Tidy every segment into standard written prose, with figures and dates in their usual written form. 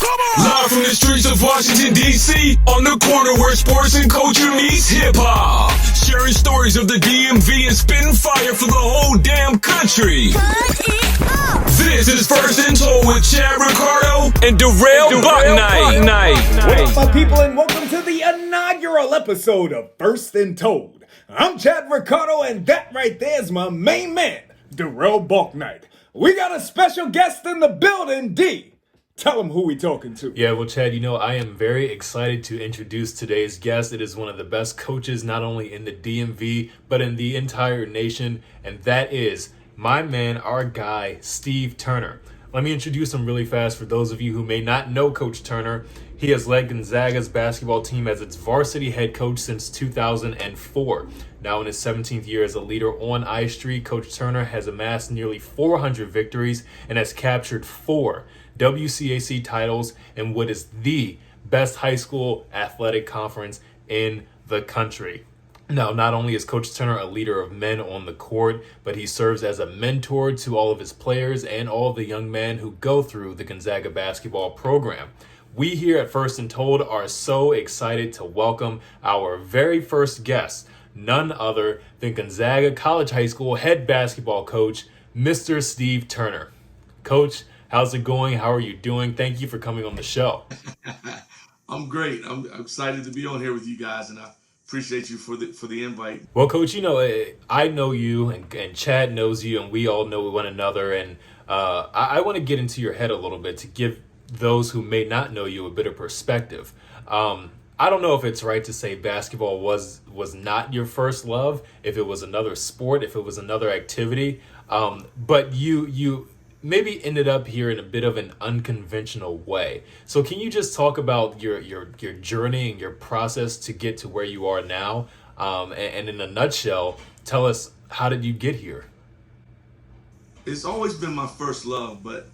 Live from the streets of Washington, D.C., on the corner where sports and culture meets hip-hop. Sharing stories of the DMV and spitting fire for the whole damn country. This is First and Told with Chad Ricardo and Derrell Bouknight. What's up, my people, and welcome to the inaugural episode of First and Told. I'm Chad Ricardo, and that right there is my main man, Derrell Bouknight. We got a special guest in the building, D. Tell him who we talking to. Yeah, well, Chad, I am very excited to introduce today's guest. It is one of the best coaches, not only in the DMV, but in the entire nation, and that is my man, our guy, Steve Turner. Let me introduce him really fast for those of you who may not know Coach Turner. He has led Gonzaga's basketball team as its varsity head coach since 2004. Now in his 17th year as a leader on I Street, Coach Turner has amassed nearly 400 victories and has captured 4 WCAC titles in what is the best high school athletic conference in the country. Now, not only is Coach Turner a leader of men on the court, but he serves as a mentor to all of his players and all of the young men who go through the Gonzaga basketball program. We here at First and Told are so excited to welcome our very first guest, none other than Gonzaga College High School head basketball coach, Mr. Steve Turner. Coach, how's it going? How are you doing? Thank you for coming on the show. I'm great. I'm excited to be on here with you guys, and I appreciate you for the invite. Well, Coach, I know you, and Chad knows you, and we all know one another, and I want to get into your head a little bit to give those who may not know you a bit of perspective. I don't know if it's right to say basketball was not your first love, if it was another sport, if it was another activity, but you maybe ended up here in a bit of an unconventional way. So can you just talk about your journey and your process to get to where you are now? And in a nutshell, tell us, how did you get here? It's always been my first love, but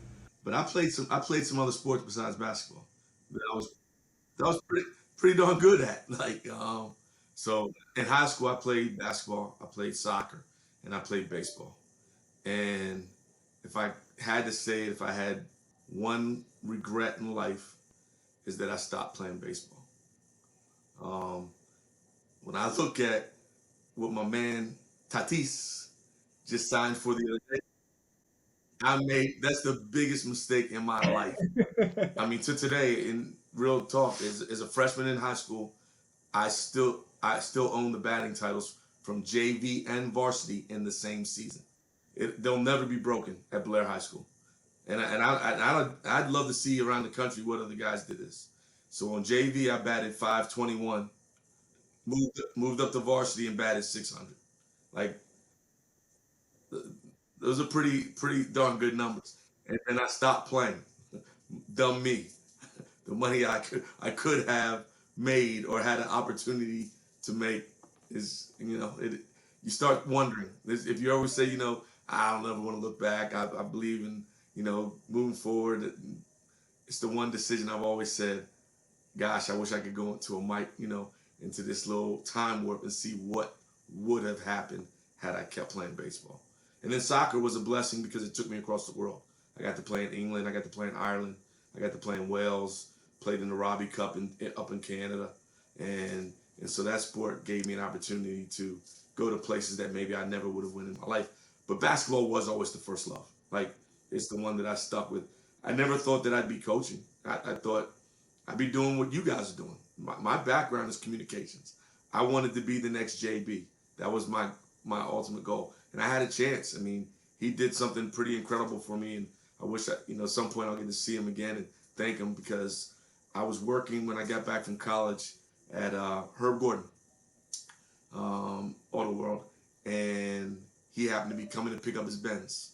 I played some other sports besides basketball that I was pretty darn good at. So in high school I played basketball, I played soccer, and I played baseball. And if I had to say it, if I had one regret in life, is that I stopped playing baseball. When I look at what my man Tatis just signed for the other day, that's the biggest mistake in my life. I mean, to today, in real talk, as a freshman in high school, I still own the batting titles from JV and varsity in the same season. They'll never be broken at Blair High School. And I'd love to see around the country what other guys did this. So on JV, I batted .521, moved up to varsity and batted .600. Like, those are pretty darn good numbers. And then I stopped playing. Dumb me. The money I could have made or had an opportunity to make is, you start wondering. If you always say, I don't ever want to look back. I believe in, moving forward. It's the one decision I've always said, gosh, I wish I could go into a mic, into this little time warp and see what would have happened had I kept playing baseball. And then soccer was a blessing because it took me across the world. I got to play in England. I got to play in Ireland. I got to play in Wales. Played in the Robbie Cup up in Canada. And so that sport gave me an opportunity to go to places that maybe I never would have went in my life. But basketball was always the first love. Like, it's the one that I stuck with. I never thought that I'd be coaching. I thought I'd be doing what you guys are doing. My background is communications. I wanted to be the next JB. That was my ultimate goal. And I had a chance. I mean, he did something pretty incredible for me. And I wish, at some point I'll get to see him again and thank him, because I was working when I got back from college at Herb Gordon, Auto World. And he happened to be coming to pick up his Benz.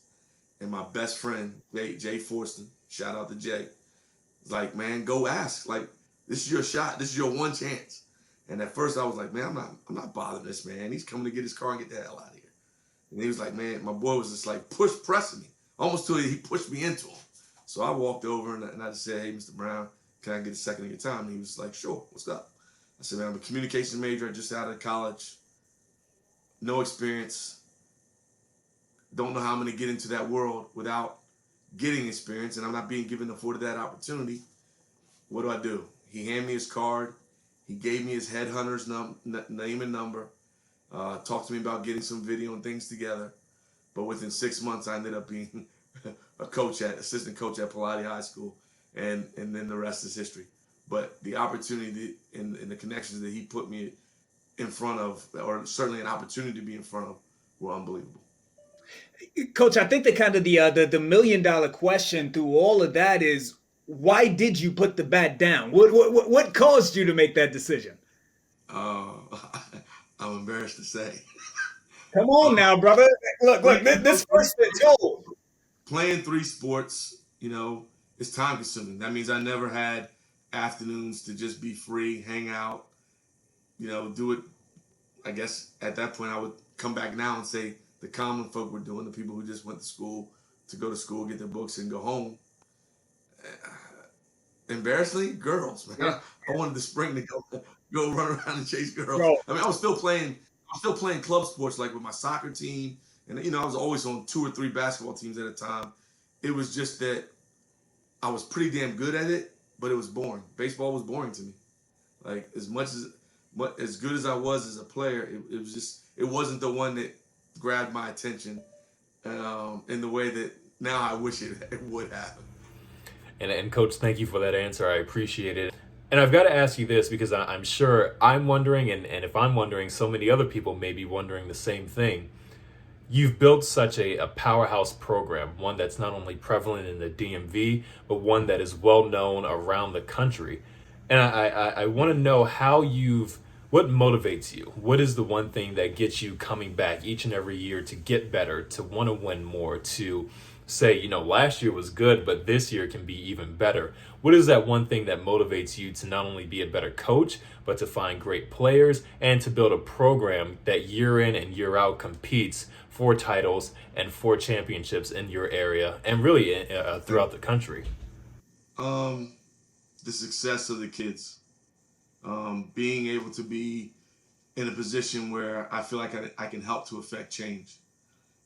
And my best friend, Jay Forston, shout out to Jay, was like, man, go ask. Like, this is your shot. This is your one chance. And at first I was like, man, I'm not bothering this man. He's coming to get his car and get the hell out of here. And he was like, man, my boy was just like pressing me. Almost till he pushed me into him. So I walked over and I just said, hey, Mr. Brown, can I get a second of your time? And he was like, sure, what's up? I said, man, I'm a communications major, just out of college, no experience, don't know how I'm going to get into that world without getting experience, and I'm not being afforded that opportunity. what do? He handed me his card. He gave me his headhunter's name and number. Talked to me about getting some video and things together. But within 6 months, I ended up being a assistant coach at Pilates High School, and then the rest is history. But the opportunity and the connections that he put me in front of, or certainly an opportunity to be in front of, were unbelievable. Coach, I think the kind of the $1 million question through all of that is, why did you put the bat down? What caused you to make that decision? Uh, I'm embarrassed to say. Come on now, brother. Look, this first been told. Playing 3 sports, it's time consuming. That means I never had afternoons to just be free, hang out, do it. I guess at that point I would come back now and say the common folk were doing, the people who just went to go to school, get their books, and go home. Embarrassingly, girls, man. Yeah. I wanted the spring to go run around and chase girls. Bro, I mean, I was still playing club sports, like with my soccer team, and I was always on 2 or 3 basketball teams at a time. It was just that I was pretty damn good at it, but it was boring. Baseball was boring to me. Like, as good as I was as a player, it wasn't the one that grabbed my attention in the way that now I wish it would have. And Coach, thank you for that answer. I appreciate it. And I've got to ask you this because I'm sure I'm wondering, and if I'm wondering, so many other people may be wondering the same thing. You've built such a powerhouse program, one that's not only prevalent in the DMV, but one that is well known around the country. And I want to know what motivates you? What is the one thing that gets you coming back each and every year to get better, to want to win more, to say, last year was good, but this year can be even better? What is that one thing that motivates you to not only be a better coach, but to find great players and to build a program that year in and year out competes for titles and for championships in your area and really throughout the country? The success of the kids, being able to be in a position where I feel like I can help to affect change.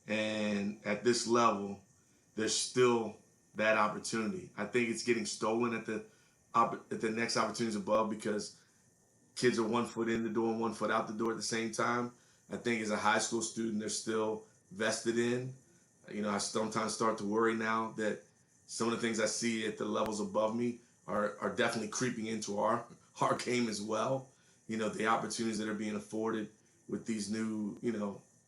And at this level, there's still that opportunity. I think it's getting stolen at the next opportunities above, because kids are 1 foot in the door and 1 foot out the door at the same time. I think as a high school student, they're still vested in. I sometimes start to worry now that some of the things I see at the levels above me are definitely creeping into our game as well. The opportunities that are being afforded with these new,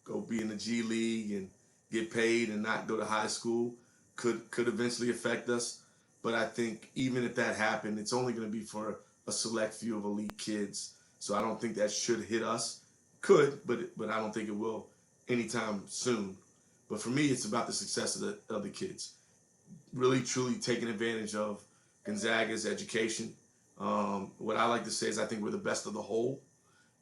go be in the G League and get paid and not go to high school could eventually affect us. But I think even if that happened, it's only going to be for a select few of elite kids. So I don't think that should hit us. Could, but I don't think it will anytime soon. But for me, it's about the success of the kids. Really, truly taking advantage of Gonzaga's education. What I like to say is I think we're the best of the whole.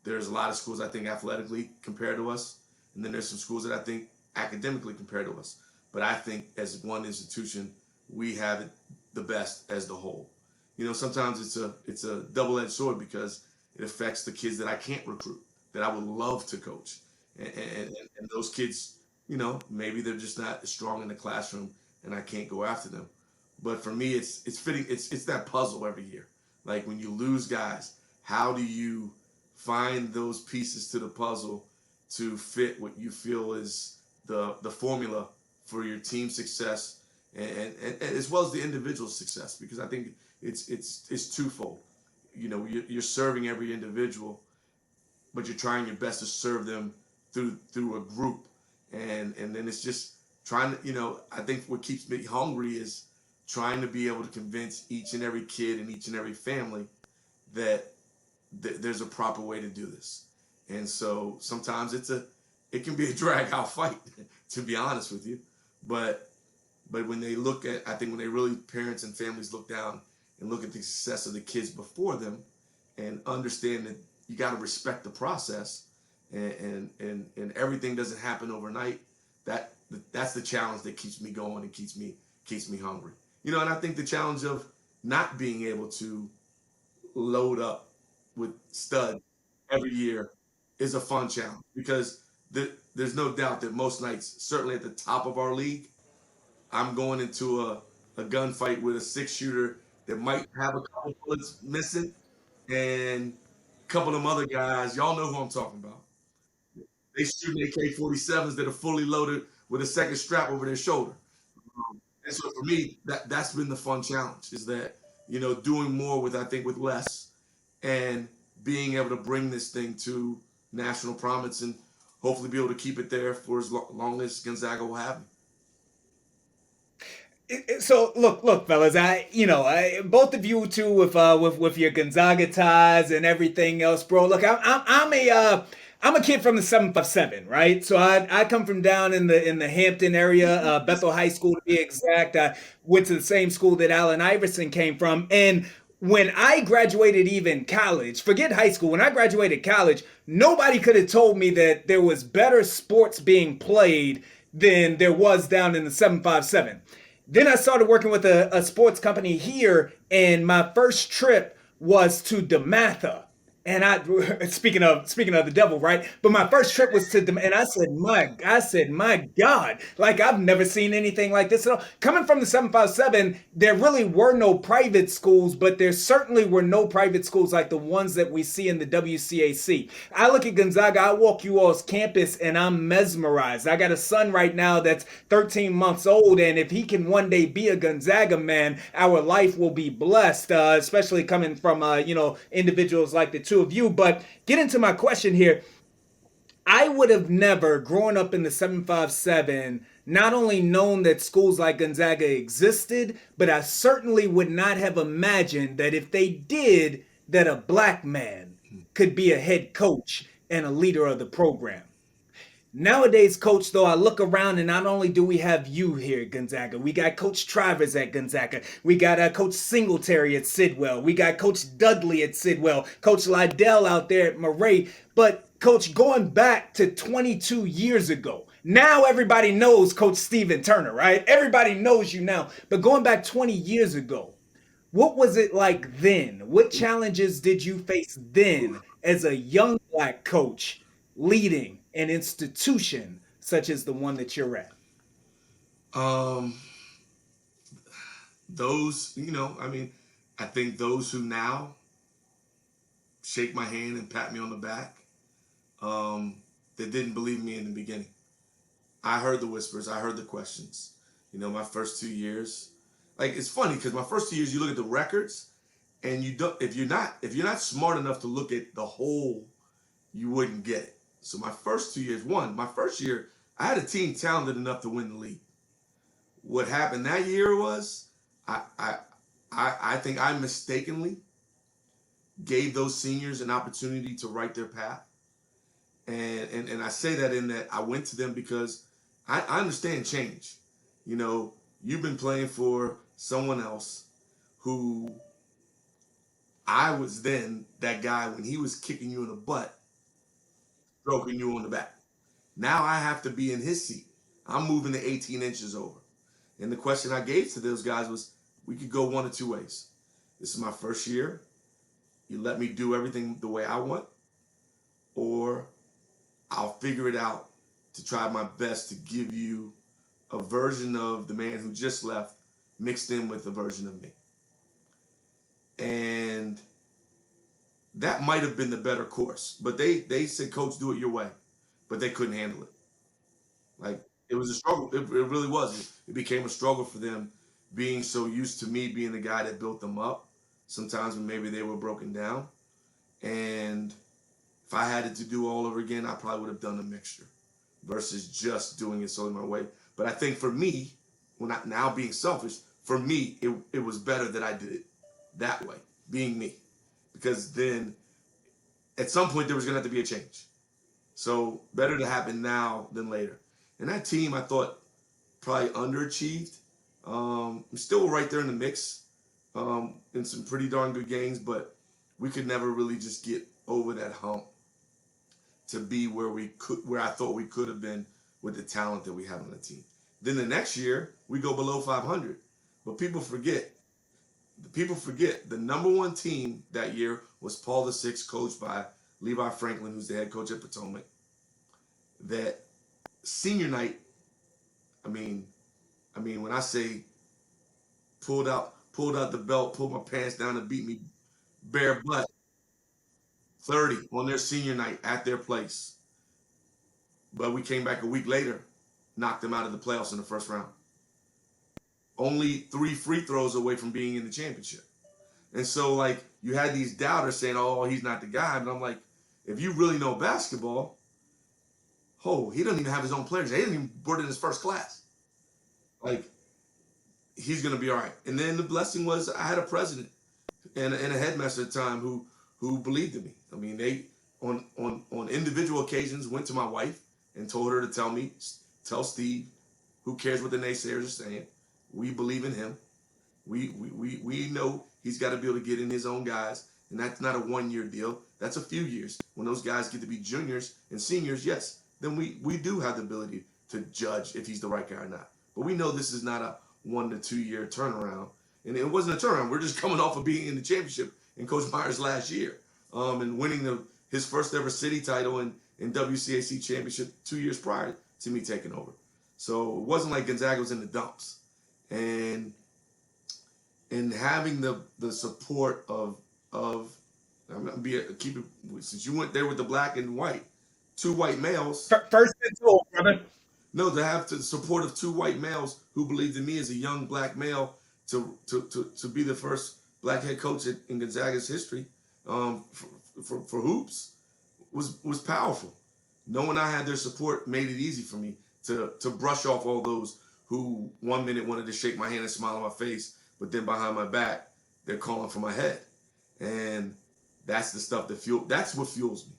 There's a lot of schools I think athletically compared to us, and then there's some schools that I think academically compared to us. But I think as one institution, we have it the best as the whole. Sometimes it's a double-edged sword, because it affects the kids that I can't recruit, that I would love to coach, and those kids, maybe they're just not as strong in the classroom, and I can't go after them. But for me, it's fitting. It's that puzzle every year. Like, when you lose guys, how do you find those pieces to the puzzle to fit what you feel is the formula for your team success, and as well as the individual success? Because I think it's twofold. You're serving every individual, but you're trying your best to serve them through a group, and then it's just trying to, I think what keeps me hungry is trying to be able to convince each and every kid and each and every family that there's a proper way to do this. And so sometimes it can be a drag out fight, to be honest with you. But when they I think when they really, parents and families, look down and look at the success of the kids before them and understand that you got to respect the process, and everything doesn't happen overnight. That's the challenge that keeps me going and keeps me hungry. And I think the challenge of not being able to load up with stud every year is a fun challenge, because there's no doubt that most nights, certainly at the top of our league, I'm going into a gunfight with a 6 shooter that might have a couple bullets missing, and a couple of them other guys. Y'all know who I'm talking about. They shooting AK-47s that are fully loaded with a second strap over their shoulder. And so for me, that's been the fun challenge is that doing more with I think with less, and being able to bring this thing to national prominence and hopefully be able to keep it there for as long as Gonzaga will have me. So look, fellas. Both of you two with your Gonzaga ties and everything else, bro. Look, I'm a kid from the 757, right? So I come from down in the Hampton area, Bethel High School to be exact. I went to the same school that Allen Iverson came from, and when I graduated even college, forget high school, when I graduated college, nobody could have told me that there was better sports being played than there was down in the 757. Then I started working with a sports company here, and my first trip was to DeMatha. And speaking of the devil, right? But my first trip was to and I said, my God, like I've never seen anything like this at all. Coming from the 757, there really were no private schools, but there certainly were no private schools like the ones that we see in the WCAC. I look at Gonzaga, I walk you all's campus, and I'm mesmerized. I got a son right now that's 13 months old, and if he can one day be a Gonzaga man, our life will be blessed, especially coming from individuals like the two of you. But get into my question here. I would have never, growing up in the 757, not only known that schools like Gonzaga existed, but I certainly would not have imagined that if they did, that a black man could be a head coach and a leader of the program. Nowadays, coach, though, I look around and not only do we have you here at Gonzaga, we got Coach Travers at Gonzaga, we got Coach Singletary at Sidwell, we got Coach Dudley at Sidwell, Coach Liddell out there at Murray. But, Coach, going back to 22 years ago, now everybody knows Coach Stephen Turner, right? Everybody knows you now. But going back 20 years ago, what was it like then? What challenges did you face then as a young black coach leading an institution such as the one that you're at? Um, I think those who now shake my hand and pat me on the back, that didn't believe me in the beginning. I heard the whispers, I heard the questions. My first 2 years, like it's funny because my first 2 years, you look at the records, and you don't. If you're not smart enough to look at the whole, you wouldn't get it. So my first 2 years, my first year, I had a team talented enough to win the league. What happened that year was, I I I think I mistakenly gave those seniors an opportunity to write their path. And I say that in that I went to them because I understand change. You've been playing for someone else who I was then that guy when he was kicking you in the butt, stroking you on the back. Now I have to be in his seat. I'm moving the 18 inches over. And the question I gave to those guys was, we could go one of two ways. This is my first year. You let me do everything the way I want, or I'll figure it out to try my best to give you a version of the man who just left mixed in with a version of me. And that might have been the better course. But they said, Coach, do it your way. But they couldn't handle it. Like, it was a struggle. It really was. It became a struggle for them, being so used to me being the guy that built them up. Sometimes when maybe they were broken down. And if I had it to do all over again, I probably would have done a mixture versus just doing it solely my way. But I think for me, when I, now being selfish, for me, it was better that I did it that way, being me. Because then at some point there was going to have to be a change. So better to happen now than later. And that team, I thought, probably underachieved. Still right there in the mix in some pretty darn good games, but we could never really just get over that hump to be where I thought we could have been with the talent that we have on the team. Then the next year we go below 500, but people forget. The number one team that year was Paul VI, coached by Levi Franklin, who's the head coach at Potomac. That senior night, I mean, when I say pulled out pulled out the belt, pulled my pants down, and beat me bare butt 30 on their senior night at their place. But we came back a week later, knocked them out of the playoffs in the first round. Only 3 free throws away from being in the championship. And so, like, you had these doubters saying, oh, he's not the guy. And I'm like, if you really know basketball, he doesn't even have his own players. He didn't even board in his first class. Like, he's going to be all right. And then the blessing was I had a president and a headmaster at the time who believed in me. I mean, they, on individual occasions, went to my wife and told her to tell Steve, who cares what the naysayers are saying? We believe in him. We know he's got to be able to get in his own guys, and that's not a 1-year deal. That's a few years. When those guys get to be juniors and seniors, yes, then we do have the ability to judge if he's the right guy or not. But we know this is not a 1 to 2 year turnaround, and it wasn't a turnaround. We're just coming off of being in the championship in Coach Myers' last year, and winning his first ever city title and WCAC championship 2 years prior to me taking over. So it wasn't like Gonzaga was in the dumps, and having the support of I'm gonna keep it, since you went there with the black and white, 2 white males. First and told, brother. No, to have the support of 2 white males who believed in me as a young black male to be the first black head coach in Gonzaga's history for hoops was powerful. Knowing I had their support made it easy for me to brush off all those who 1 minute wanted to shake my hand and smile on my face, but then behind my back, they're calling for my head. And that's the stuff that's what fuels me,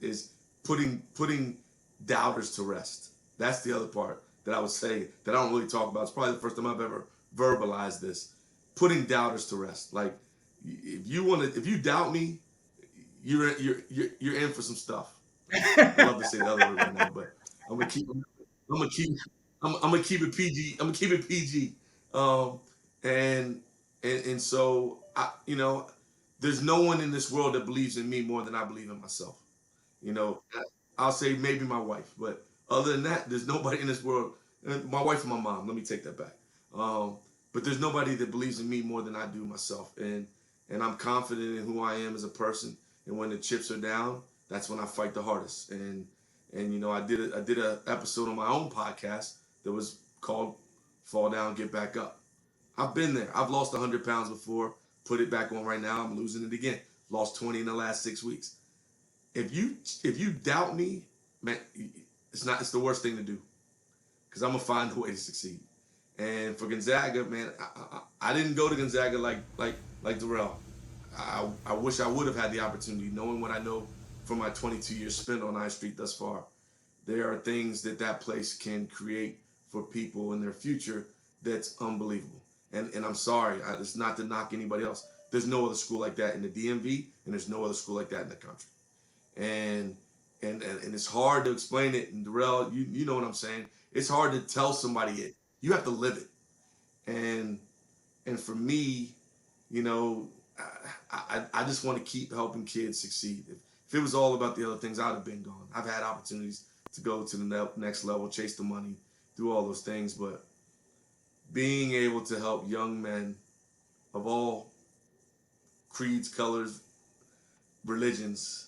is putting doubters to rest. That's the other part that I would say that I don't really talk about. It's probably the first time I've ever verbalized this. Putting doubters to rest. Like, if you doubt me, you're in for some stuff. I love to say the other word right now, but I'm gonna keep it PG. I'm gonna keep it PG. And so there's no one in this world that believes in me more than I believe in myself. I'll say maybe my wife, but other than that, there's nobody in this world. My wife and my mom. Let me take that back. But there's nobody that believes in me more than I do myself, and I'm confident in who I am as a person. And when the chips are down, that's when I fight the hardest. And I did a episode on my own podcast that was called "Fall Down, Get Back Up." I've been there. I've lost 100 pounds before. Put it back on right now. I'm losing it again. Lost 20 in the last 6 weeks. If you doubt me, man, it's the worst thing to do, because I'm gonna find a way to succeed. And for Gonzaga, man, I didn't go to Gonzaga like Derrell. I wish I would have had the opportunity, knowing what I know from my 22 years spent on I Street thus far. There are things that place can create for people in their future that's unbelievable. And I'm sorry, it's not to knock anybody else. There's no other school like that in the DMV, and there's no other school like that in the country. And it's hard to explain it. And Derrell, you know what I'm saying. It's hard to tell somebody it. You have to live it. And for me, I just want to keep helping kids succeed. If it was all about the other things, I'd have been gone. I've had opportunities to go to the next level, chase the money, do all those things, but being able to help young men of all creeds, colors, religions,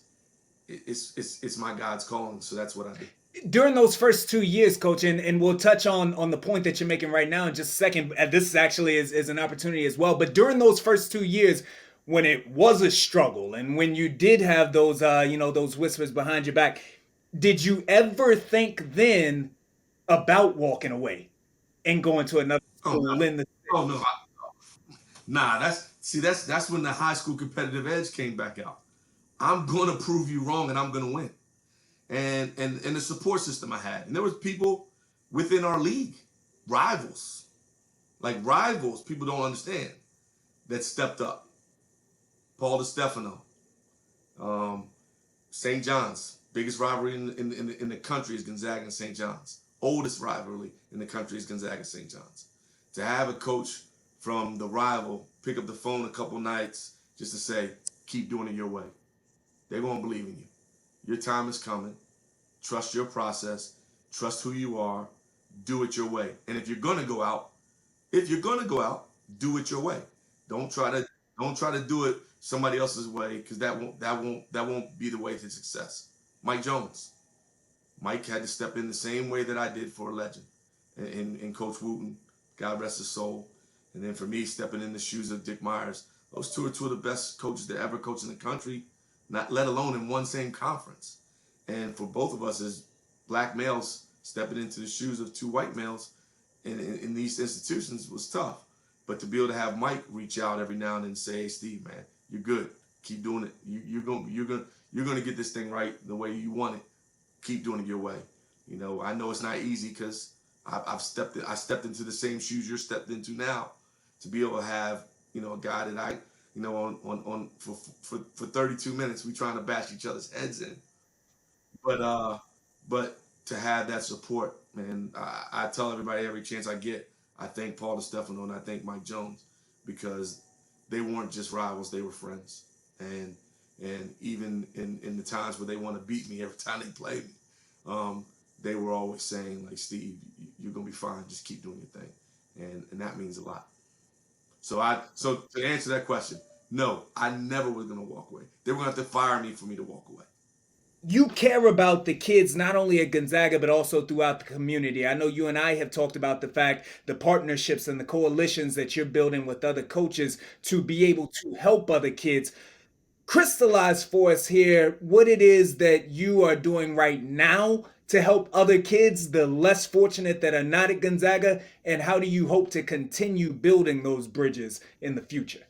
it's my God's calling. So that's what I do. During those first 2 years, Coach, and we'll touch on the point that you're making right now in just a second. This actually is an opportunity as well. But during those first 2 years, when it was a struggle, and when you did have those those whispers behind your back, did you ever think then about walking away and going to another school in the? Oh no, nah. That's when the high school competitive edge came back out. I'm gonna prove you wrong, and I'm gonna win. And the support system I had, and there was people within our league, rivals, people don't understand, that stepped up. Paul DiStefano, St. John's, biggest rivalry in the country is Gonzaga and St. John's. Oldest rivalry in the country is Gonzaga and St. John's. To have a coach from the rival pick up the phone a couple nights just to say, keep doing it your way. They won't believe in you. Your time is coming. Trust your process. Trust who you are. Do it your way. And if you're going to go out, do it your way. Don't try to don't try to do it somebody else's way because that won't be the way to success. Mike Jones. Mike had to step in the same way that I did for a legend, and Coach Wooten, God rest his soul, and then for me stepping in the shoes of Dick Myers. Those two are two of the best coaches that ever coached in the country, not let alone in one same conference. And for both of us as black males stepping into the shoes of two white males in these institutions was tough. But to be able to have Mike reach out every now and then and say, "Hey, Steve, man, you're good. Keep doing it. You're gonna get this thing right the way you want it. Keep doing it your way." I know it's not easy because I stepped into the same shoes you're stepped into now. To be able to have a guy that on for 32 minutes we trying to bash each other's heads in, but to have that support, man, I tell everybody every chance I get, I thank Paul DeStefano and I thank Mike Jones because they weren't just rivals, they were friends. And even in the times where they want to beat me every time they play me, they were always saying, like, "Steve, you're gonna be fine. Just keep doing your thing," and that means a lot. So to answer that question, no, I never was gonna walk away. They were gonna have to fire me for me to walk away. You care about the kids not only at Gonzaga but also throughout the community. I know you and I have talked about the fact, the partnerships and the coalitions that you're building with other coaches to be able to help other kids. Crystallize for us here what it is that you are doing right now to help other kids, the less fortunate that are not at Gonzaga, and how do you hope to continue building those bridges in the future?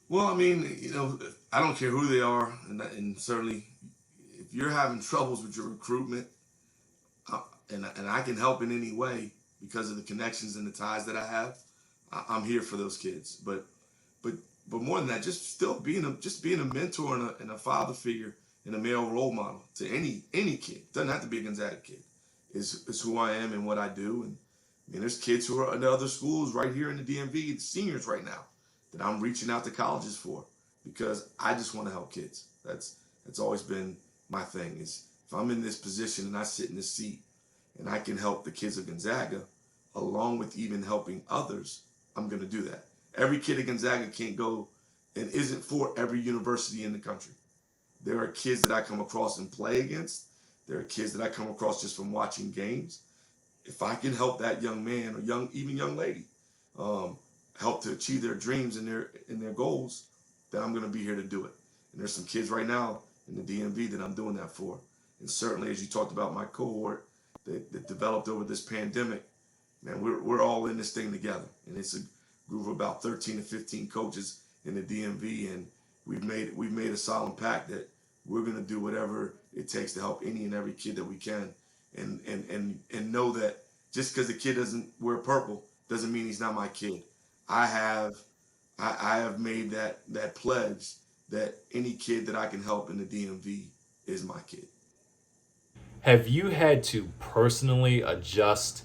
Well, I mean, I don't care who they are, and certainly if you're having troubles with your recruitment, uh, and I can help in any way because of the connections and the ties that I have, I'm here for those kids. But but more than that, just still being a mentor and a father figure and a male role model to any kid. Doesn't have to be a Gonzaga kid. Is who I am and what I do. And I mean, there's kids who are in other schools right here in the DMV, seniors right now, that I'm reaching out to colleges for because I just want to help kids. That's always been my thing. Is if I'm in this position and I sit in this seat and I can help the kids of Gonzaga, along with even helping others, I'm going to do that. Every kid at Gonzaga can't go and isn't for every university in the country. There are kids that I come across and play against. There are kids that I come across just from watching games. If I can help that young man or even young lady, um, help to achieve their dreams and their goals, then I'm going to be here to do it. And there's some kids right now in the DMV that I'm doing that for. And certainly, as you talked about my cohort that developed over this pandemic, man, we're all in this thing together, and it's a group of about 13 to 15 coaches in the DMV, and we've made a solemn pact that we're going to do whatever it takes to help any and every kid that we can, and know that just because the kid doesn't wear purple doesn't mean he's not my kid. I have I have made that pledge that any kid that I can help in the DMV is my kid. Have you had to personally adjust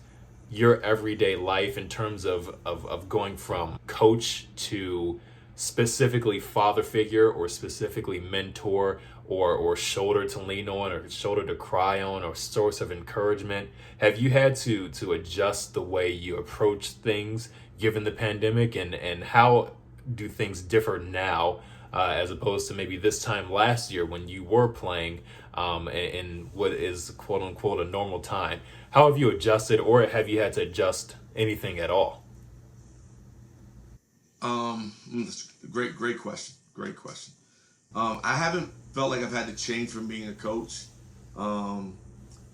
your everyday life in terms of going from coach to specifically father figure or specifically mentor or shoulder to lean on or shoulder to cry on or source of encouragement? Have you had to adjust the way you approach things given the pandemic, and how do things differ now as opposed to maybe this time last year when you were playing in what is quote unquote a normal time? How have you adjusted, or have you had to adjust anything at all? Great question. Great question. I haven't felt like I've had to change from being a coach. Um,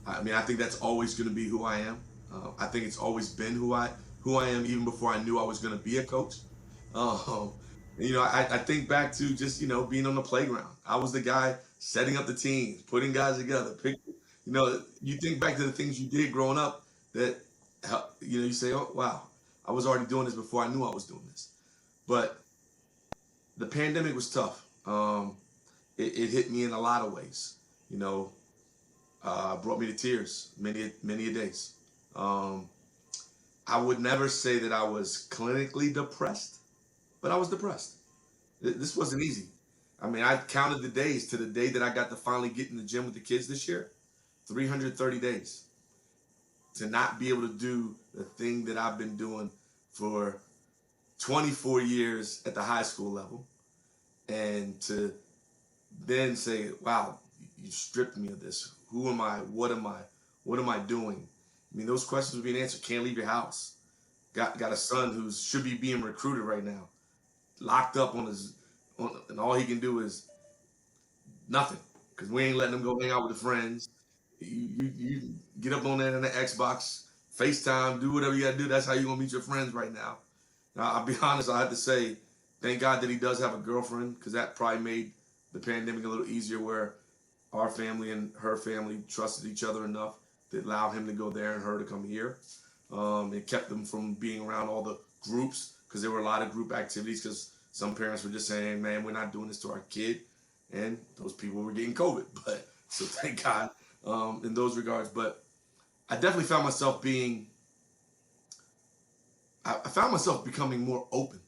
I mean, I think that's always going to be who I am. I think it's always been who I am even before I knew I was going to be a coach. Um, I think back to just being on the playground. I was the guy setting up the teams, putting guys together. You think back to the things you did growing up that you say, "Oh wow, I was already doing this before I knew I was doing this." But the pandemic was tough. It hit me in a lot of ways. You know, brought me to tears many a days. Um, I would never say that I was clinically depressed, but I was depressed. This wasn't easy. I mean, I counted the days to the day that I got to finally get in the gym with the kids this year. 330 days to not be able to do the thing that I've been doing for 24 years at the high school level, and to then say, wow, you stripped me of this. Who am I? What am I? What am I doing? I mean, those questions are being answered. Can't leave your house. Got a son who should be being recruited right now, locked up and all he can do is nothing because we ain't letting him go hang out with the friends. You get up on there in the Xbox, FaceTime, do whatever you got to do. That's how you gonna meet your friends right now. Now, I'll be honest. I have to say, thank God that he does have a girlfriend because that probably made the pandemic a little easier. Where our family and her family trusted each other enough to allow him to go there and her to come here. It kept them from being around all the groups because there were a lot of group activities because some parents were just saying, man, we're not doing this to our kid. And those people were getting COVID. But so thank God in those regards. But I definitely found myself I found myself becoming more open.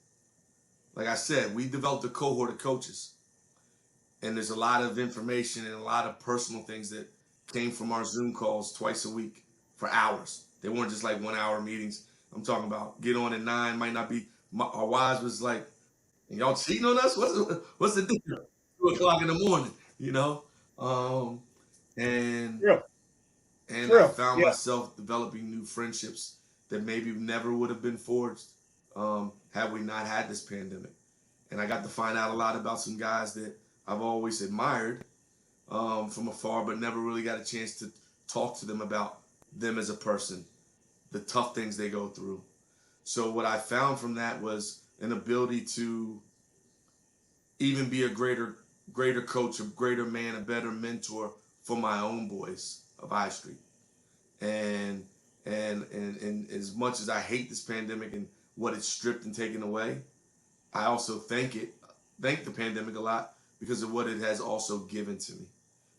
Like I said, we developed a cohort of coaches. And there's a lot of information and a lot of personal things that came from our Zoom calls twice a week for hours. They weren't just like 1 hour meetings. I'm talking about get on at 9, might not be. Our wives was like, y'all cheating on us? What's the difference? 2 o'clock in the morning, you know? And Real, and I real, found yeah. myself developing new friendships that maybe never would have been forged had we not had this pandemic. And I got to find out a lot about some guys that I've always admired from afar, but never really got a chance to talk to them about them as a person, the tough things they go through. So what I found from that was an ability to even be a greater coach, a greater man, a better mentor for my own boys of I Street. And as much as I hate this pandemic and what it's stripped and taken away, I also thank the pandemic a lot because of what it has also given to me.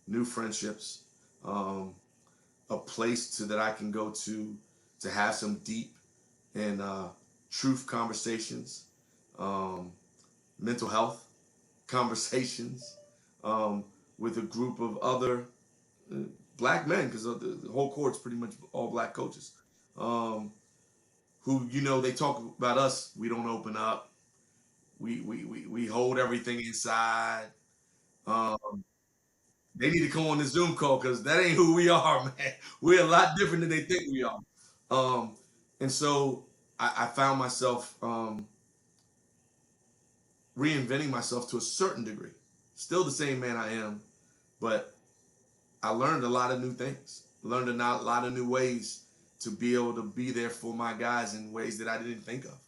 New friendships, a place that I can go to have some deep and truth conversations, mental health conversations with a group of other black men, because the whole court's pretty much all black coaches, who, they talk about us. We don't open up. We hold everything inside. Um, they need to come on the Zoom call because that ain't who we are, man. We're a lot different than they think we are. Um, and so I found myself reinventing myself to a certain degree. Still the same man I am, but I learned a lot of new things. Learned a lot of new ways to be able to be there for my guys in ways that I didn't think of.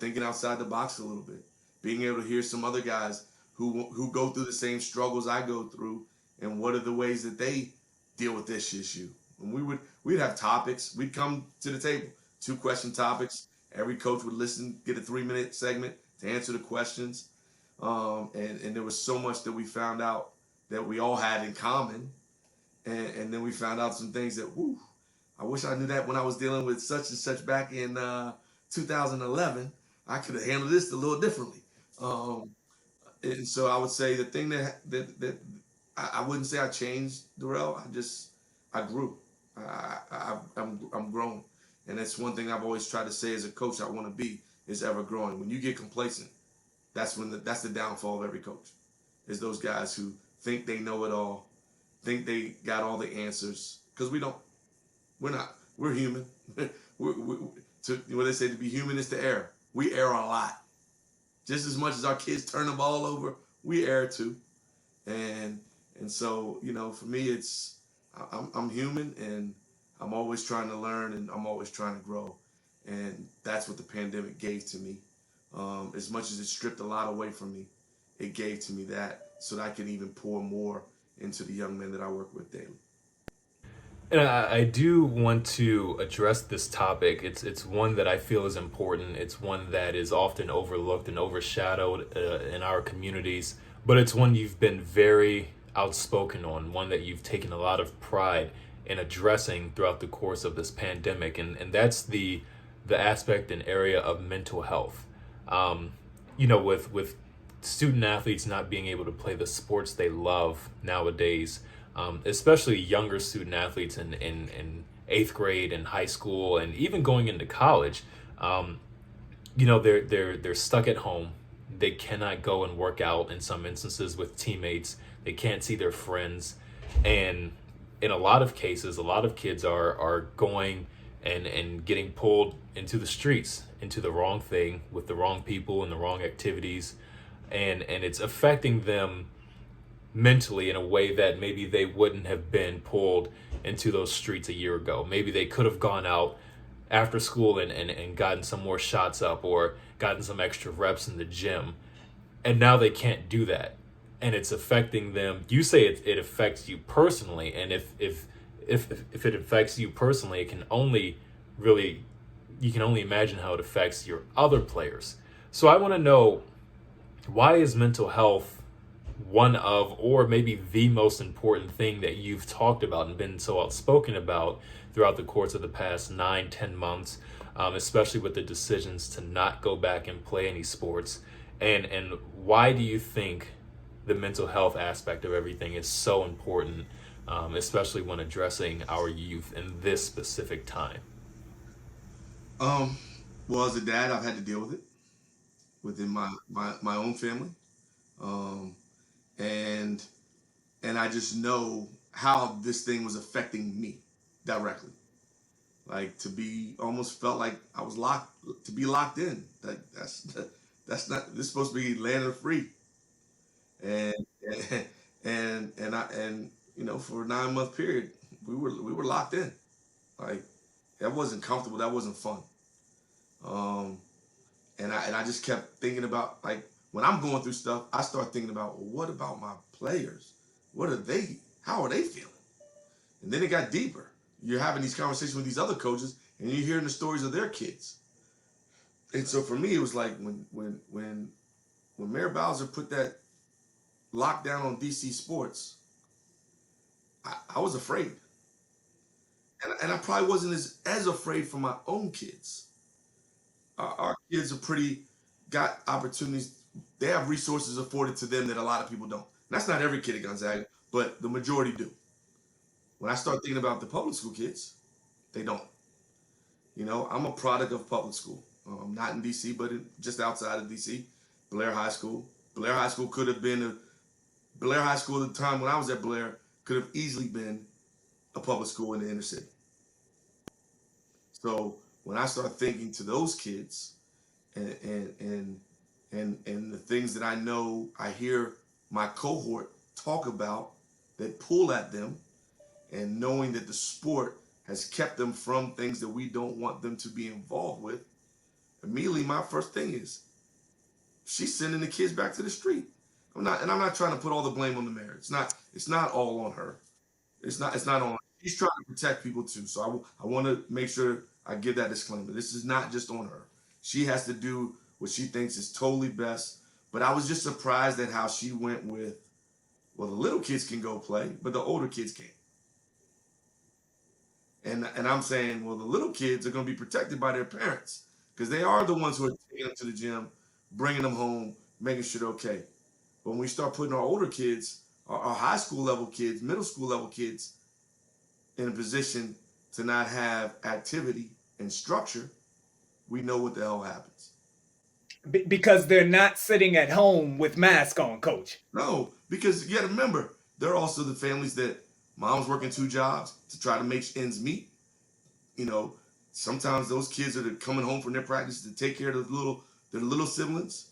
Thinking outside the box a little bit. Being able to hear some other guys who go through the same struggles I go through, and what are the ways that they deal with this issue. And we'd have topics. We'd come to the table, 2-question topics. Every coach would listen, get a 3-minute segment to answer the questions. And there was so much that we found out that we all had in common. And then we found out some things that, I wish I knew that when I was dealing with such and such back in 2011. I could have handled this a little differently. And so I would say the thing that I wouldn't say I changed, Derrell. I grew. I'm growing. And that's one thing I've always tried to say as a coach I want to be, is ever growing. When you get complacent, that's the downfall of every coach, is those guys who think they know it all, think they got all the answers, because we don't. We're not. We're human. What they say, to be human is to err. We err a lot. Just as much as our kids turn the ball over, we err too. And so, for me, I'm human, and I'm always trying to learn, and I'm always trying to grow. And that's what the pandemic gave to me. As much as it stripped a lot away from me, it gave to me that, so that I can even pour more into the young men that I work with daily. And I do want to address this topic. It's one that I feel is important. It's one that is often overlooked and overshadowed in our communities. But it's one you've been very outspoken on, one that you've taken a lot of pride in addressing throughout the course of this pandemic. And that's the aspect and area of mental health. With student athletes not being able to play the sports they love nowadays, especially younger student athletes in 8th grade and high school and even going into college, they're stuck at home. They cannot go and work out in some instances with teammates. They can't see their friends, and in a lot of cases, a lot of kids are going and getting pulled into the streets, into the wrong thing with the wrong people and the wrong activities, and it's affecting them mentally in a way that maybe they wouldn't have been pulled into those streets a year ago. Maybe they could have gone out after school and gotten some more shots up or gotten some extra reps in the gym. And now they can't do that. And it's affecting them. You say it affects you personally. And if it affects you personally, it can only really, you can only imagine how it affects your other players. So I want to know, why is mental health one of, or maybe the most important thing that you've talked about and been so outspoken about throughout the course of the past 9-10 months, especially with the decisions to not go back and play any sports? And why do you think the mental health aspect of everything is so important, especially when addressing our youth in this specific time? Well, as a dad, I've had to deal with it within my own family. Um, and and I just know how this thing was affecting me directly. Like, to be, almost felt like I was locked, to be locked in. Like, that's not, this is supposed to be land of free. And and for a 9 month period, we were locked in. Like, that wasn't comfortable. That wasn't fun. Um, and I just kept thinking about, like, when I'm going through stuff, I start thinking about, well, what about my players? What are they? How are they feeling? And then it got deeper. You're having these conversations with these other coaches, and you're hearing the stories of their kids. And so for me, it was like when Mayor Bowser put that lockdown on DC sports, I was afraid, and I probably wasn't as afraid for my own kids. Our kids are pretty, got opportunities. They have resources afforded to them that a lot of people don't. And that's not every kid at Gonzaga, but the majority do. When I start thinking about the public school kids, they don't. I'm a product of public school. Not in DC, but just outside of DC. Blair High School. Blair High School could have been Blair High School at the time when I was at Blair could have easily been a public school in the inner city. So when I start thinking to those kids, and the things that I know, I hear my cohort talk about that pull at them, and knowing that the sport has kept them from things that we don't want them to be involved with, immediately my first thing is, she's sending the kids back to the street. I'm not trying to put all the blame on the mayor. It's not all on her. It's not on. She's trying to protect people too. So I want to make sure I give that disclaimer. This is not just on her. She has to do what she thinks is totally best. But I was just surprised at how she went with, well, the little kids can go play, but the older kids can't. And I'm saying, well, the little kids are going to be protected by their parents, because they are the ones who are taking them to the gym, bringing them home, making sure they're okay. But when we start putting our older kids, our high school level kids, middle school level kids, in a position to not have activity and structure, we know what the hell happens. Because they're not sitting at home with mask on, coach. No, because you got to remember, there are also the families that mom's working 2 jobs to try to make ends meet. Sometimes those kids are coming home from their practice to take care of their little siblings.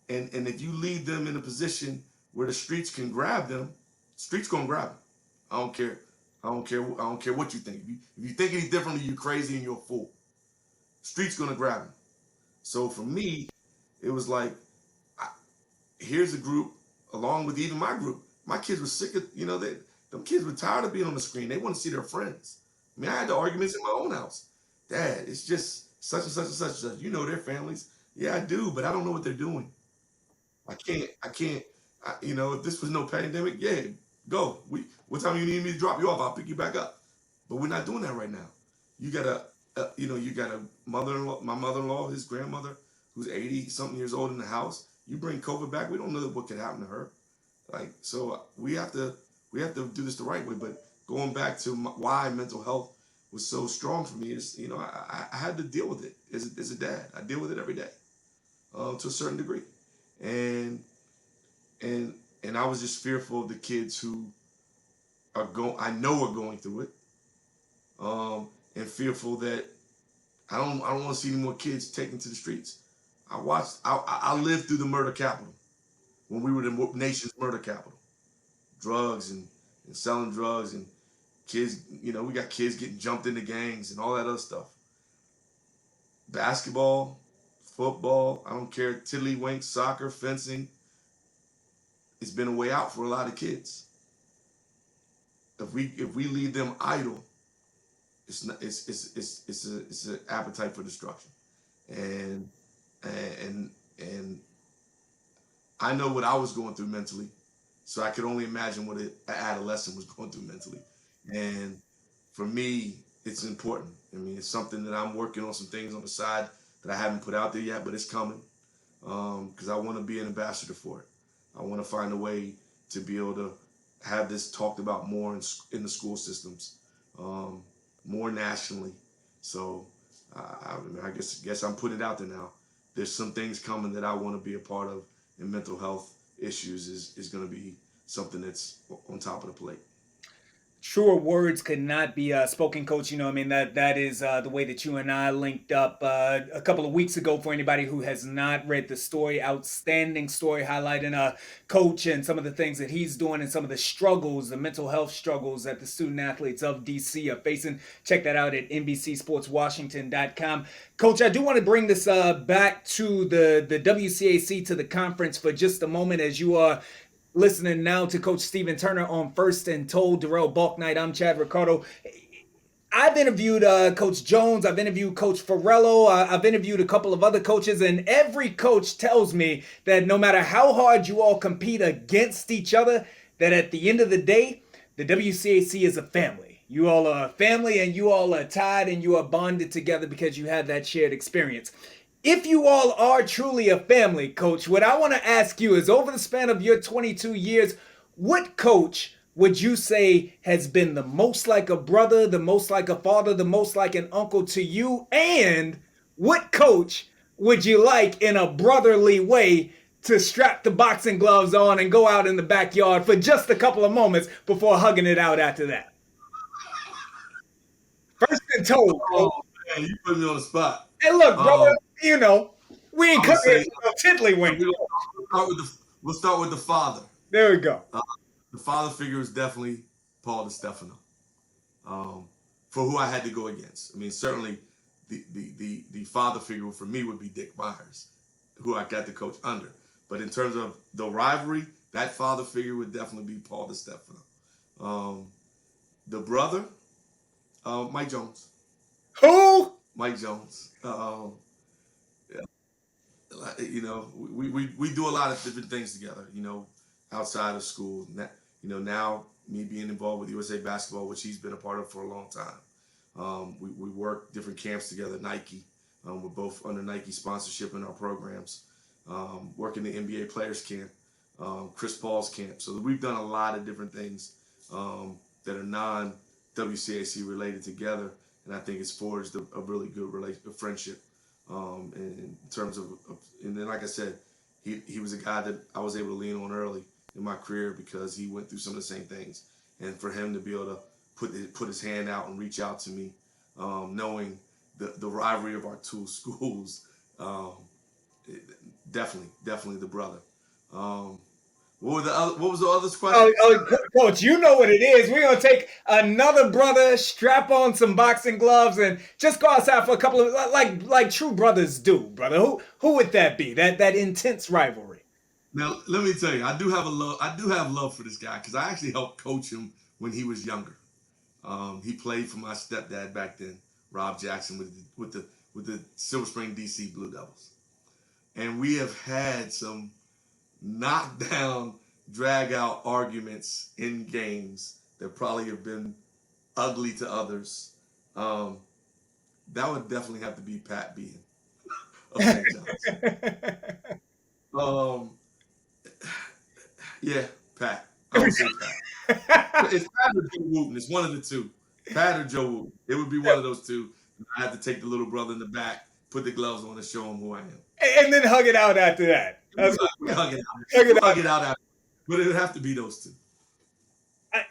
And if you leave them in a position where the streets can grab them, streets gonna grab them. I don't care. I don't care what you think. If you think any differently, you're crazy and you're a fool. Streets gonna grab them. So for me, it was like, here's a group, along with even my group. My kids were sick of, them kids were tired of being on the screen. They want to see their friends. I mean, I had the arguments in my own house. Dad, it's just such and such and such and such. You know their families. Yeah, I do, but I don't know what they're doing. I can't. If this was no pandemic, yeah, go. What time you need me to drop you off? I'll pick you back up. But we're not doing that right now. You got you got a mother-in-law, my mother-in-law, his grandmother, who's 80 something years old in the house. You bring COVID back, we don't know what could happen to her. Like, so we have to do this the right way. But going back to why mental health was so strong for me is, I had to deal with it as a dad. I deal with it every day, to a certain degree, and and and I was just fearful of the kids who I know are going through it, and fearful that I don't want to see any more kids taken to the streets. I lived through the murder capital when we were the nation's murder capital, drugs and selling drugs and kids. We got kids getting jumped into gangs and all that other stuff. Basketball, football, I don't care, tiddlywinks, soccer, fencing. It's been a way out for a lot of kids. If we leave them idle, it's not, it's an appetite for destruction, and and I know what I was going through mentally, so I could only imagine what an adolescent was going through mentally. And for me, it's important. I mean, it's something that I'm working on, some things on the side that I haven't put out there yet, but it's coming, because I want to be an ambassador for it. I want to find a way to be able to have this talked about more in the school systems, more nationally. So I guess I'm putting it out there now. There's some things coming that I want to be a part of, and mental health issues is going to be something that's on top of the plate. Truer words could not be spoken, Coach. I mean, that is the way that you and I linked up a couple of weeks ago. For anybody who has not read the story, outstanding story highlighting Coach and some of the things that he's doing and some of the struggles, the mental health struggles that the student athletes of DC are facing. Check that out at NBCSportsWashington.com. Coach, I do want to bring this back to the WCAC, to the conference for just a moment, as you are listening now to Coach Stephen Turner on First and Told. Derrell Bouknight, I'm Chad Ricardo. I've interviewed Coach Jones. I've interviewed Coach Farello. I've interviewed a couple of other coaches, and every coach tells me that no matter how hard you all compete against each other, that at the end of the day, the WCAC is a family. You all are a family, and you all are tied, and you are bonded together because you had that shared experience. If you all are truly a family, Coach, what I want to ask you is, over the span of your 22 years, what coach would you say has been the most like a brother, the most like a father, the most like an uncle to you? And what coach would you like, in a brotherly way, to strap the boxing gloves on and go out in the backyard for just a couple of moments before hugging it out after that? First and Told. Oh man, you put me on the spot. Hey, look, brother, we ain't I would cooking say no tiddlywink. we'll start with the father. There we go. The father figure is definitely Paul DiStefano, for who I had to go against. I mean, certainly the father figure for me would be Dick Myers, who I got to coach under. But in terms of the rivalry, that father figure would definitely be Paul DiStefano. The brother, Mike Jones. Who? Mike Jones. We do a lot of different things together, outside of school. Now me being involved with USA Basketball, which he's been a part of for a long time. We work different camps together, Nike. We're both under Nike sponsorship in our programs. Working the NBA Players Camp, Chris Paul's camp. So we've done a lot of different things that are non-WCAC related together, and I think it's forged a really good friendship. In terms of, and then like I said, he was a guy that I was able to lean on early in my career because he went through some of the same things, and for him to be able to put his hand out and reach out to me, knowing the rivalry of our two schools, definitely the brother. What was the other question? Coach, you know what it is. We're gonna take another brother, strap on some boxing gloves, and just go outside for a couple of like true brothers do, brother. Who would that be? That intense rivalry. Now let me tell you, I do have love for this guy because I actually helped coach him when he was younger. He played for my stepdad back then, Rob Jackson, with the Silver Spring DC Blue Devils, and we have had some knockdown, drag out arguments in games that probably have been ugly to others. That would definitely have to be Pat Behan of St. John's. Yeah, Pat. I would say Pat. It's Pat or Joe Wooten. It's one of the two. Pat or Joe, it would be one of those two. I had to take the little brother in the back, put the gloves on, and show him who I am. And then hug it out after that. That's what We hug it out. hug We'll it out. hug it out after, but it would have to be those two.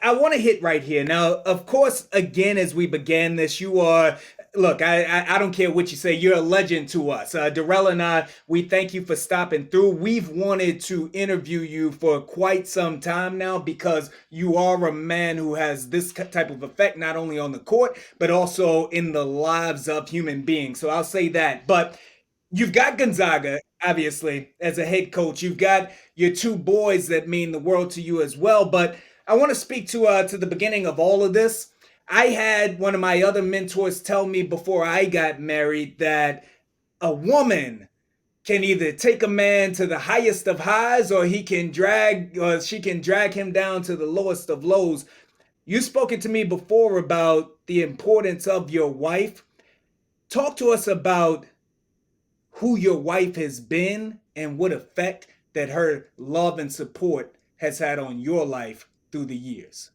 I want to hit right here. Now, of course, again, as we began this, you are, look, I don't care what you say, you're a legend to us. Derrell and I, we thank you for stopping through. We've wanted to interview you for quite some time now because you are a man who has this type of effect, not only on the court, but also in the lives of human beings. So I'll say that. But you've got Gonzaga, obviously, as a head coach. You've got your two boys that mean the world to you as well. But I want to speak to the beginning of all of this. I had one of my other mentors tell me before I got married that a woman can either take a man to the highest of highs or she can drag him down to the lowest of lows. You've spoken to me before about the importance of your wife. Talk to us about who your wife has been and what effect that her love and support has had on your life through the years.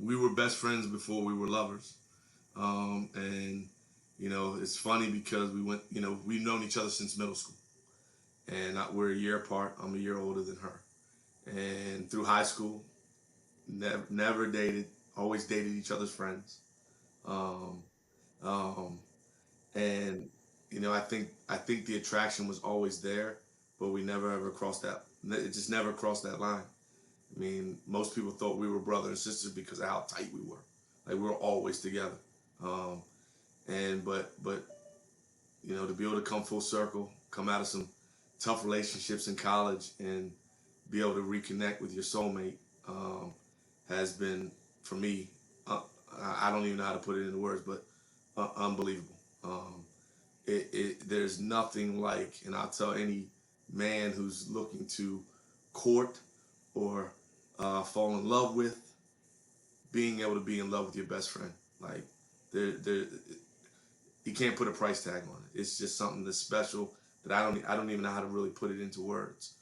We were best friends before we were lovers. And it's funny because we've known each other since middle school, and we're a year apart. I'm a year older than her, and through high school, never dated, always dated each other's friends. Um, um, and I think the attraction was always there, but we never ever crossed that. It just never crossed that line. I mean, most people thought we were brother and sister because of how tight we were. Like we were always together. Um, and but to be able to come full circle, come out of some tough relationships in college, and be able to reconnect with your soulmate has been for me. Uh, I don't even know how to put it into words, but unbelievable. There's nothing like, and I'll tell any man who's looking to court or fall in love with, being able to be in love with your best friend. Like there, you can't put a price tag on it. It's just something that's special that I don't even know how to really put it into words.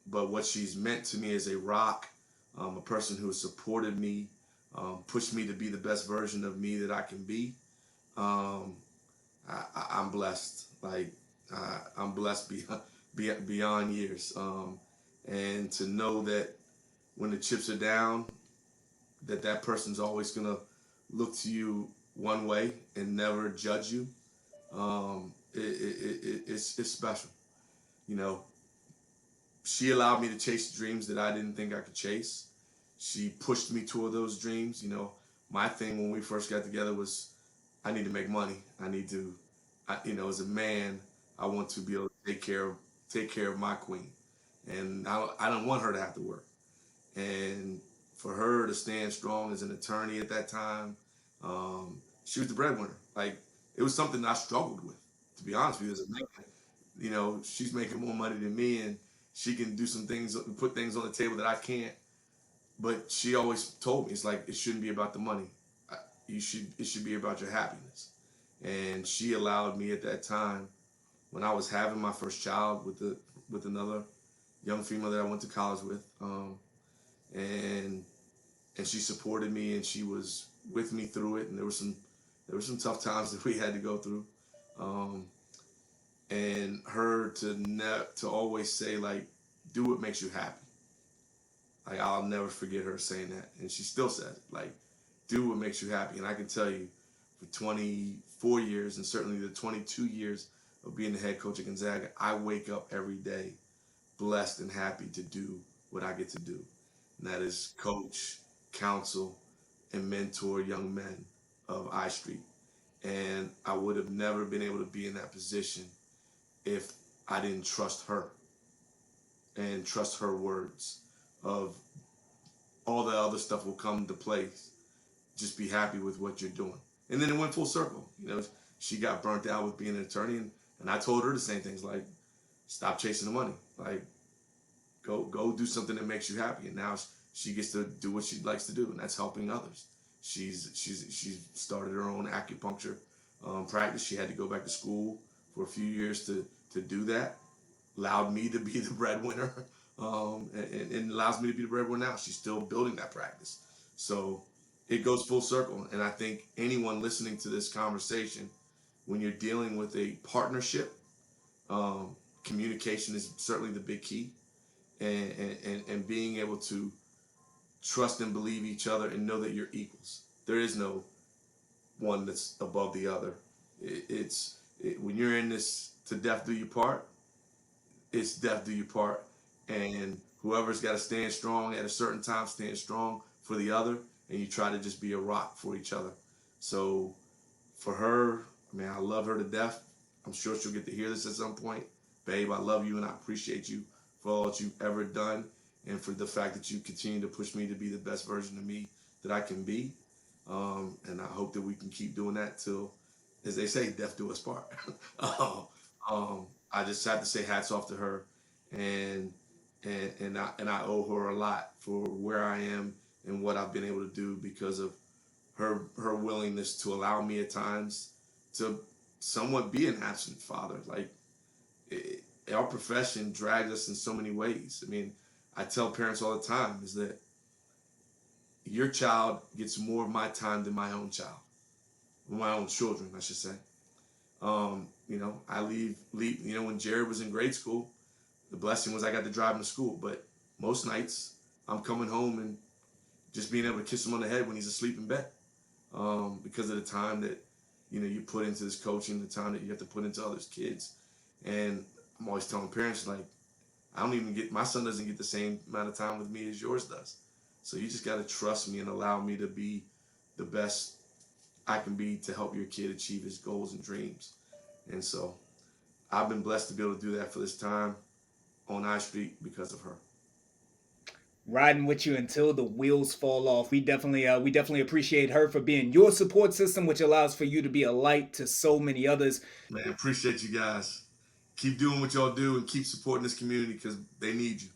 But what she's meant to me is a rock, a person who has supported me, pushed me to be the best version of me that I can be. Um, I'm blessed. Like I'm blessed beyond years. And to know that when the chips are down, that person's always gonna look to you one way and never judge you. It's special. You know, she allowed me to chase dreams that I didn't think I could chase. She pushed me toward those dreams. My thing when we first got together was I need to make money. I need to, as a man, I want to be able to take care of my queen, and I don't want her to have to work. And for her to stand strong as an attorney at that time, she was the breadwinner. Like it was something I struggled with, to be honest with you, as a man. She's making more money than me, and she can do some things, put things on the table that I can't. But she always told me, it's like it shouldn't be about the money. It should be about your happiness. And she allowed me at that time, when I was having my first child with another young female that I went to college with, and she supported me, and she was with me through it. And there were some tough times that we had to go through. Um, and her to always say, like, do what makes you happy. Like I'll never forget her saying that, and she still says it. Like, do what makes you happy. And I can tell you, for 24 years, and certainly the 22 years of being the head coach at Gonzaga, I wake up every day blessed and happy to do what I get to do, and that is coach, counsel, and mentor young men of I Street. And I would have never been able to be in that position if I didn't trust her and trust her words of all the other stuff will come into place. Just be happy with what you're doing. And then it went full circle. She got burnt out with being an attorney, and I told her the same things, like, stop chasing the money. Like, go do something that makes you happy. And now she gets to do what she likes to do, and that's helping others. She's started her own acupuncture practice. She had to go back to school for a few years to do that. Allowed me to be the breadwinner, and allows me to be the breadwinner now. She's still building that practice. So it goes full circle. And I think anyone listening to this conversation, when you're dealing with a partnership, communication is certainly the big key, and being able to trust and believe each other and know that you're equals. There is no one that's above the other. When you're in this to death do you part, it's death do you part, and whoever's got to stand strong at a certain time, stand strong for the other, and you try to just be a rock for each other. So for her, man, I love her to death. I'm sure she'll get to hear this at some point. Babe, I love you and I appreciate you for all that you've ever done, and for the fact that you continue to push me to be the best version of me that I can be. And I hope that we can keep doing that till, as they say, death do us part. I just have to say hats off to her, and and I owe her a lot for where I am and what I've been able to do because of her willingness to allow me at times to somewhat be an absent father. Like it, our profession drags us in so many ways. I mean, I tell parents all the time is that your child gets more of my time than my own child, my own children, I should say. I leave. When Jared was in grade school, the blessing was I got to drive him to school. But most nights, I'm coming home and just being able to kiss him on the head when he's asleep in bed, because of the time that you put into this coaching, the time that you have to put into others' kids. And I'm always telling parents, like, I don't even get, my son doesn't get the same amount of time with me as yours does. So you just got to trust me and allow me to be the best I can be to help your kid achieve his goals and dreams. And so I've been blessed to be able to do that for this time on I Street because of her. Riding with you until the wheels fall off. We definitely appreciate her for being your support system, which allows for you to be a light to so many others. Man, appreciate you guys. Keep doing what y'all do and keep supporting this community because they need you.